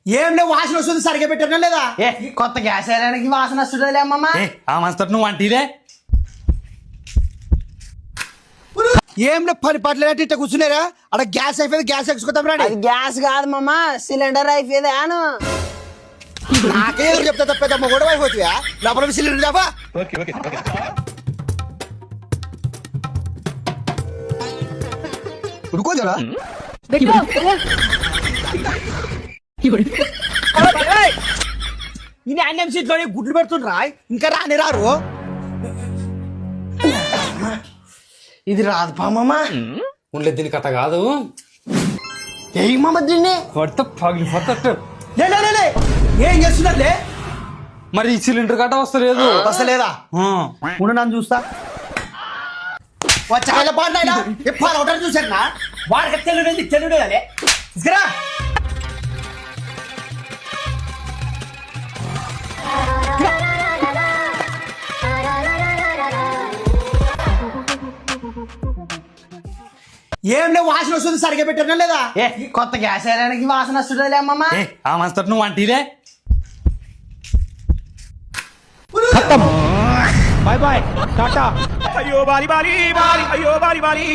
ఏం లే వాసన వస్తుంది సరిగ్గా పెట్టారా లేదా కొత్త గ్యాస్ వేయడానికి వాసన వస్తుందిలే అమ్మమ్మ. ఆ మనసు నువ్వు వంటిదే ఏం లే పని పట్లేనట్టు ఇట్లా కూర్చున్నారా అక్కడ గ్యాస్ అయిపోయింది గ్యాస్ ఎక్కించుకుంటాం రాడి అది గ్యాస్ కాదు మమ్మ, సిలిండర్ అయిపోయేది అను. నాకే చెప్తా తప్పేదమ్మ గొడవ అయిపోతుందా లోపల సిలిండర్ దాపా ఉడుకో జరా ఈ అన్నం సీట్లో గుడ్లు పెడుతుండ్రా ఇంకా రాని రారు ఇది రాదు పామమ్మ. ఉండలేదు దీని కథ కాదు ఏమమ్మ దీన్ని కొడితే పగిలిపోతట్టు. లే లే, లే, లే. ఏం చేస్తున్నారులే మరి ఈ సిలిండర్ కట్ట వస్తలేదు. వస్తలేదా ఉండు నన్ను చూస్తా వచ్చాయిల పాడినా ఎప్పుడు ఒకటి చూసాను వాడికి తెలుడేది తెలుడే అదే తీసుకురా ఏం లే వాసన వస్తుంది సరిగ్గా పెట్టారా లేదా కొత్త గ్యాస్ వేయడానికి వాసన వస్తుందిలే అమ్మమ్మ. ఆ మనసు నువ్వు వంటిదే. బాయ్ బాయ్ టాటా అయ్యో బాలి బాలి బాలి అయ్యో బాలి బాలి